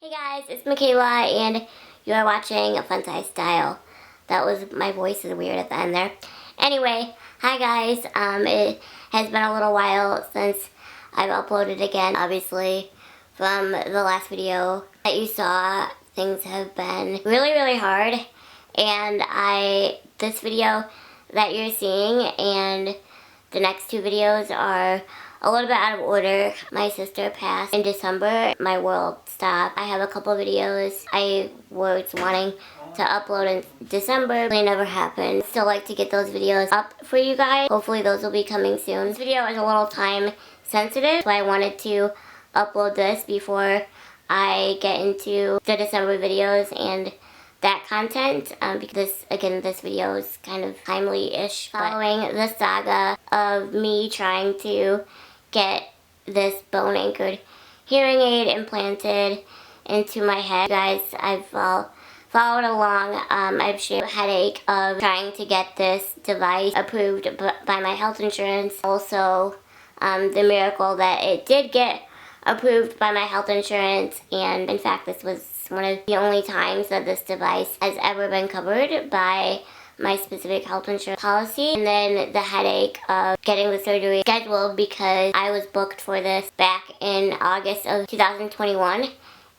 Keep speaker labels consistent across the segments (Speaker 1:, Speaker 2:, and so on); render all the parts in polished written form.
Speaker 1: Hey guys, it's Michaela and you are watching FunsizedStyle. That was, my voice is weird at the end there. Anyway, hi guys. It has been a little while since I've uploaded again. Obviously, from the last video that you saw, things have been really hard. And this video that you're seeing and the next two videos are a little bit out of order. My sister passed in December. My world stopped. I have a couple videos I was wanting to upload in December. They never happened. Still like to get those videos up for you guys. Hopefully those will be coming soon. This video is a little time sensitive, so I wanted to upload this before I get into the December videos and that content, because this video is kind of timely-ish, following the saga of me trying to get this bone-anchored hearing aid implanted into my head. Guys, I've followed along. I've shared a headache of trying to get this device approved by my health insurance. Also, the miracle that it did get approved by my health insurance, and in fact this was one of the only times that this device has ever been covered by my specific health insurance policy. And then the headache of getting the surgery scheduled, because I was booked for this back in August of 2021,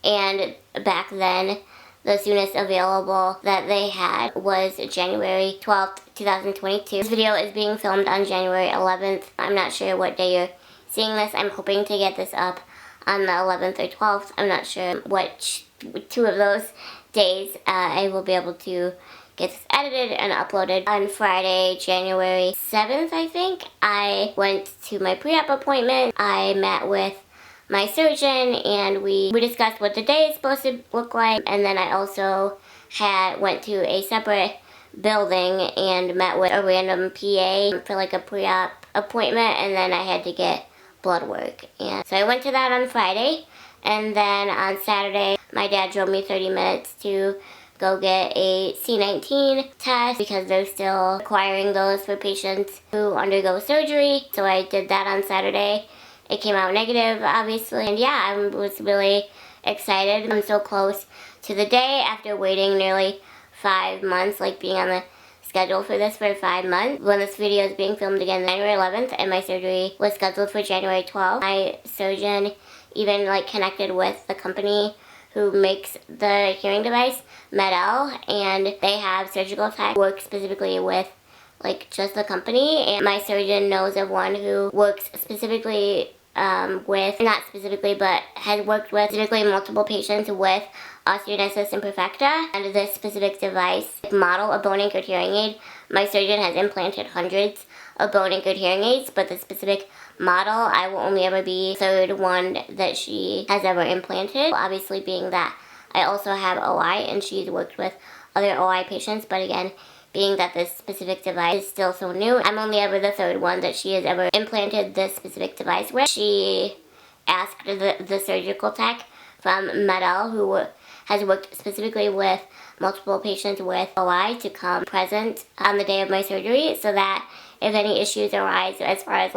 Speaker 1: and back then the soonest available that they had was January 12th, 2022. This video is being filmed on January 11th. I'm not sure what day you're seeing this. I'm hoping to get this up on the 11th or 12th. I'm not sure which two of those days I will be able to get this edited and uploaded. On Friday, January 7th, I think, I went to my pre-op appointment. I met with my surgeon and we discussed what the day is supposed to look like, and then I also went to a separate building and met with a random PA for like a pre-op appointment, and then I had to get blood work. And so I went to that on Friday, and then on Saturday my dad drove me 30 minutes to go get a C19 test, because they're still requiring those for patients who undergo surgery. So I did that on Saturday. It came out negative, obviously, and yeah, I was really excited. I'm so close to the day after waiting nearly 5 months, like being on the schedule for this for 5 months. When this video is being filmed again, January 11th, and my surgery was scheduled for January 12th. My surgeon even connected with the company who makes the hearing device, Medel, and they have surgical tech work specifically with just the company. And my surgeon knows of one who works specifically not specifically, but has worked with specifically multiple patients with osteogenesis imperfecta. And this specific device model, a bone-anchored hearing aid, my surgeon has implanted hundreds of bone-anchored hearing aids, but the specific model, I will only ever be the third one that she has ever implanted. Obviously, being that I also have OI and she's worked with other OI patients, but again, being that this specific device is still so new, I'm only ever the third one that she has ever implanted this specific device with. She asked the surgical tech from Medel, who has worked specifically with multiple patients with OI, to come present on the day of my surgery, so that if any issues arise as far as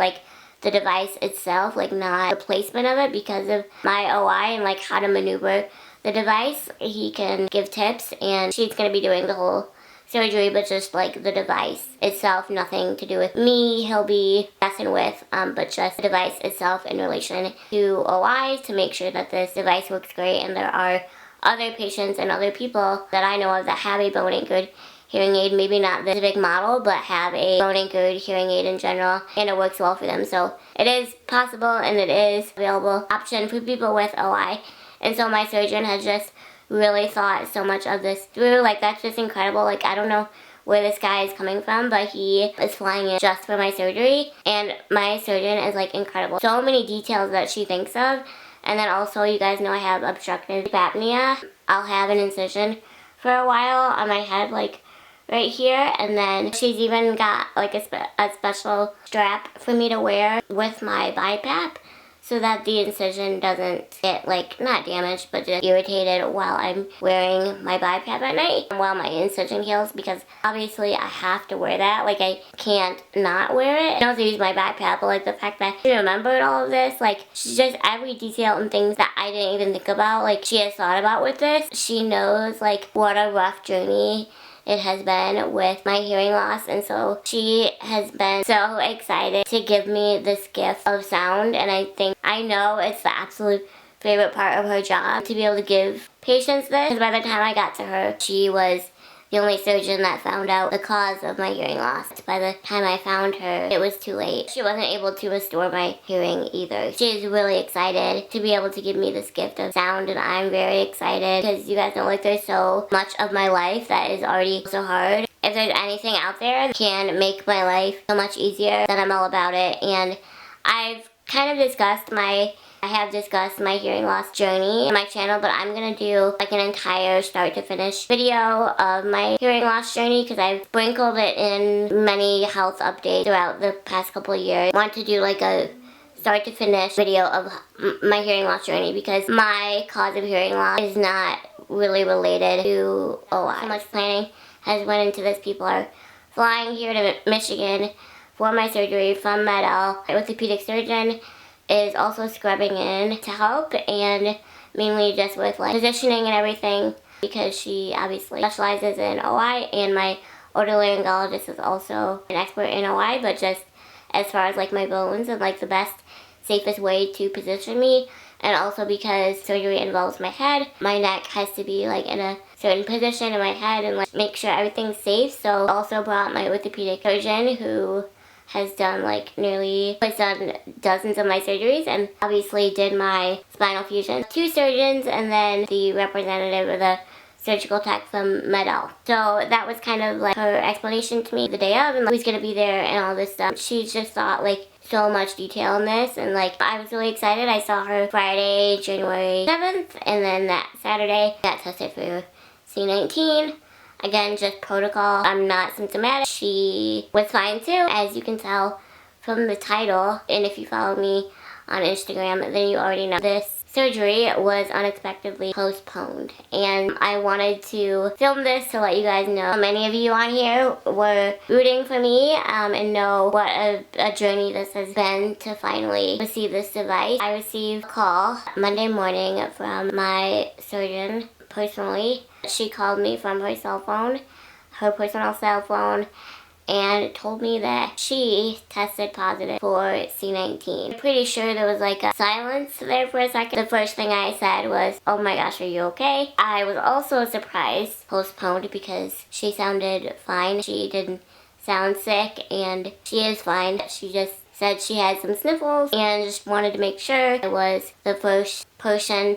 Speaker 1: the device itself, not the placement of it because of my OI and how to maneuver the device, he can give tips. And she's going to be doing the whole surgery, but just the device itself, nothing to do with me he'll be messing with, but just the device itself in relation to OI, to make sure that this device works great. And there are other patients and other people that I know of that have a bone-anchored hearing aid, maybe not the specific model, but have a bone-anchored hearing aid in general, and it works well for them. So it is possible, and it is available option for people with OI. And so my surgeon has just really thought so much of this through. That's just incredible. I don't know where this guy is coming from, but he is flying in just for my surgery, and my surgeon is incredible. So many details that she thinks of. And then also, you guys know I have obstructive sleep apnea. I'll have an incision for a while on my head, right here, and then she's even got a special strap for me to wear with my BiPAP, so that the incision doesn't get, like, not damaged, but just irritated while I'm wearing my BAHA at night, while my incision heals, because obviously I have to wear that. Like, I can't not wear it. I also use my BAHA, but, like, the fact that she remembered all of this, like, she's just every detail and things that I didn't even think about, like, she has thought about with this. She knows, like, what a rough journey it has been with my hearing loss, and so she has been so excited to give me this gift of sound, and I know it's the absolute favorite part of her job to be able to give patients this, because by the time I got to her, she was the only surgeon that found out the cause of my hearing loss. By the time I found her, it was too late. She wasn't able to restore my hearing either. She is really excited to be able to give me this gift of sound, and I'm very excited because you guys know, like, there's so much of my life that is already so hard. If there's anything out there that can make my life so much easier, then I'm all about it. And I've kind of I have discussed my hearing loss journey in my channel, but I'm going to do like an entire start to finish video of my hearing loss journey because I've sprinkled it in many health updates throughout the past couple of years. I want to do like a start to finish video of my hearing loss journey because my cause of hearing loss is not really related to OI. So much planning has went into this. People are flying here to Michigan for my surgery from Med-El. An orthopedic surgeon is also scrubbing in to help, and mainly just with like positioning and everything because she obviously specializes in OI, and my otolaryngologist is also an expert in OI, but just as far as like my bones and like the best, safest way to position me. And also because surgery involves my head, my neck has to be like in a certain position in my head and like make sure everything's safe. So also brought my orthopedic surgeon who has done dozens of my surgeries and obviously did my spinal fusion. 2 surgeons and then the representative of the surgical tech from Med-El. So that was kind of like her explanation to me the day of and like, who's gonna be there and all this stuff. She just thought like so much detail in this, and like I was really excited. I saw her Friday, January 7th, and then that Saturday got tested for C19. Again, just protocol. I'm not symptomatic. She was fine too, as you can tell from the title. And if you follow me on Instagram, then you already know this surgery was unexpectedly postponed. And I wanted to film this to let you guys know. Many of you on here were rooting for me and know what a journey this has been to finally receive this device. I received a call Monday morning from my surgeon personally. She called me from her cell phone, her personal cell phone, and told me that she tested positive for C19. I'm pretty sure there was like a silence there for a second. The first thing I said was, "Oh my gosh, are you okay?" I was also surprised, postponed, because she sounded fine. She didn't sound sick, and she is fine. She just said she had some sniffles and just wanted to make sure I was the first person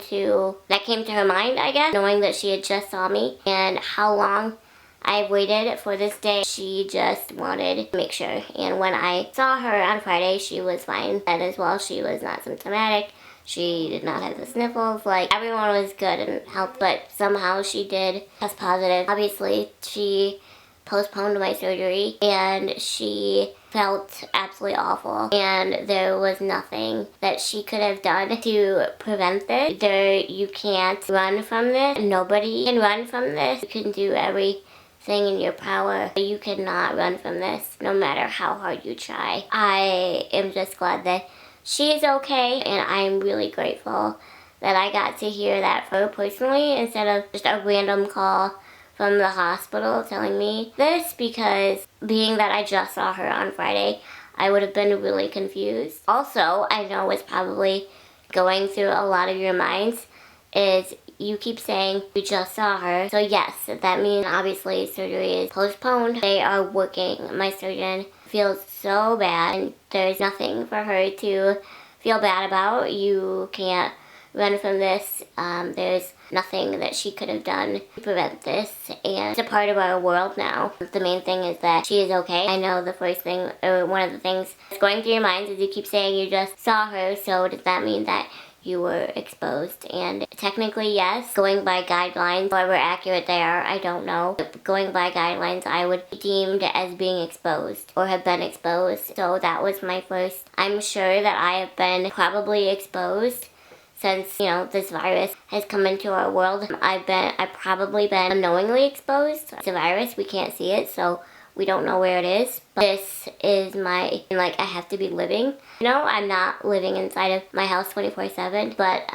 Speaker 1: that came to her mind, I guess, knowing that she had just saw me and how long I waited for this day. She just wanted to make sure. And when I saw her on Friday, she was fine. And as well, she was not symptomatic. She did not have the sniffles. Like, everyone was good and healthy, but somehow she did test positive. Obviously, she postponed my surgery and she felt absolutely awful, and there was nothing that she could have done to prevent this. You can't run from this. Nobody can run from this. You can do everything in your power. You cannot run from this no matter how hard you try. I am just glad that she is okay, and I'm really grateful that I got to hear that from her personally instead of just a random call from the hospital telling me this, because being that I just saw her on Friday, I would have been really confused. Also, I know what's probably going through a lot of your minds is you keep saying you just saw her. So yes, that means obviously surgery is postponed. They are working. My surgeon feels so bad and there's nothing for her to feel bad about. You can't run from this. There's nothing that she could have done to prevent this, and it's a part of our world now. The main thing is that she is okay. I know the first thing, or one of the things that's going through your minds is you keep saying you just saw her, so does that mean that you were exposed. And technically, yes, going by guidelines, however accurate they are, I don't know. Going by guidelines, I would be deemed as being exposed or have been exposed. So that was my first. I'm sure that I have been probably exposed since, you know, this virus has come into our world. I've probably been unknowingly exposed. It's a virus, we can't see it, so we don't know where it is. But this is my, like, I have to be living. You know, I'm not living inside of my house 24/7, but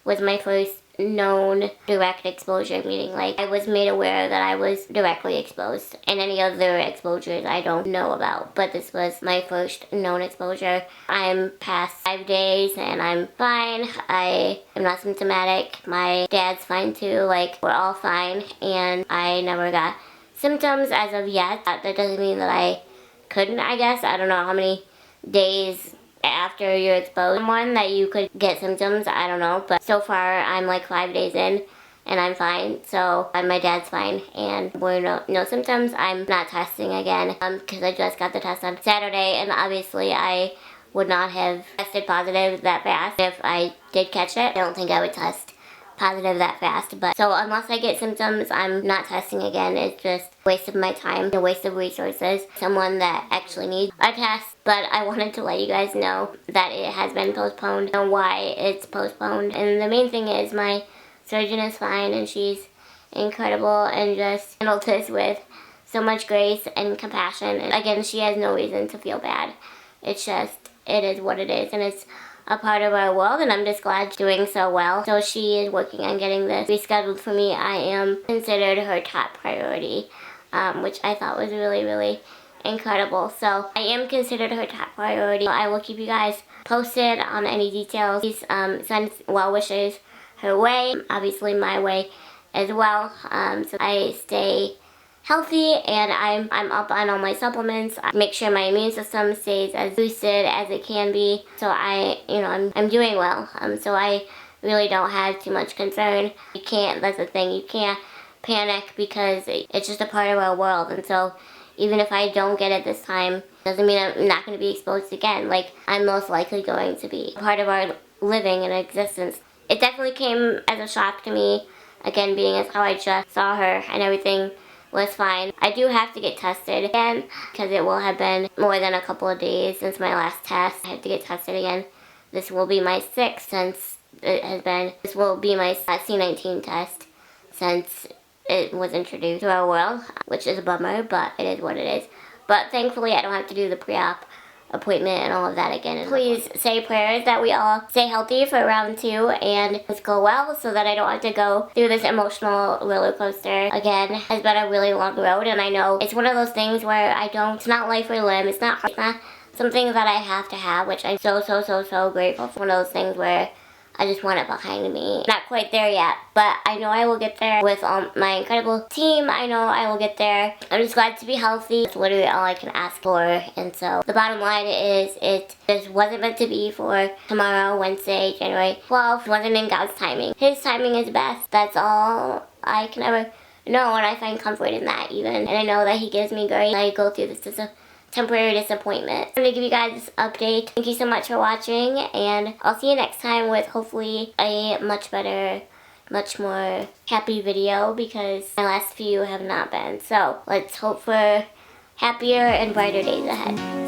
Speaker 1: was my first known direct exposure, meaning like I was made aware that I was directly exposed, and any other exposures I don't know about, but this was my first known exposure. I'm past 5 days and I'm fine. I am not symptomatic. My dad's fine too, like we're all fine, and I never got symptoms as of yet. That doesn't mean that I couldn't, I guess. I don't know how many days after you're exposed to someone that you could get symptoms, I don't know, but so far I'm like 5 days in and I'm fine. So my dad's fine and we're no symptoms. I'm not testing again because I just got the test on Saturday, and obviously I would not have tested positive that fast if I did catch it. I don't think I would test positive that fast, but so unless I get symptoms, I'm not testing again. It's just a waste of my time, a waste of resources. Someone that actually needs a test. But I wanted to let you guys know that it has been postponed and why it's postponed. And the main thing is my surgeon is fine and she's incredible and just handled this with so much grace and compassion. And again, she has no reason to feel bad. It's just, it is what it is, and it's a part of our world, and I'm just glad she's doing so well. So she is working on getting this rescheduled for me. I am considered her top priority, which I thought was really, really incredible. So I am considered her top priority. I will keep you guys posted on any details. Please send well wishes her way, obviously my way as well. So I stay healthy and I'm up on all my supplements. I make sure my immune system stays as boosted as it can be. So I'm doing well. So I really don't have too much concern. That's the thing, you can't panic because it's just a part of our world. And so even if I don't get it this time, doesn't mean I'm not going to be exposed again. Like, I'm most likely going to be part of our living and existence. It definitely came as a shock to me, again, being as how I just saw her and everything was fine. I do have to get tested again because it will have been more than a couple of days since my last test. I have to get tested again. This will be my 6th since this will be my C19 test since it was introduced to our world, which is a bummer, but it is what it is. But thankfully I don't have to do the pre-op appointment and all of that again. Please say prayers that we all stay healthy for round 2 and things go well so that I don't have to go through this emotional roller coaster again. It's been a really long road, and I know it's one of those things where it's not life or limb, it's not something that I have to have, which I'm so grateful for. One of those things where I just want it behind me. Not quite there yet, but I know I will get there with my incredible team. I know I will get there. I'm just glad to be healthy. It's literally all I can ask for. And so the bottom line is it just wasn't meant to be for tomorrow, Wednesday, January 12th. It wasn't in God's timing. His timing is best. That's all I can ever know, and I find comfort in that even. And I know that He gives me grace. I go through this temporary disappointment. I'm going to give you guys this update. Thank you so much for watching, and I'll see you next time with hopefully a much better, much more happy video, because my last few have not been. So let's hope for happier and brighter days ahead.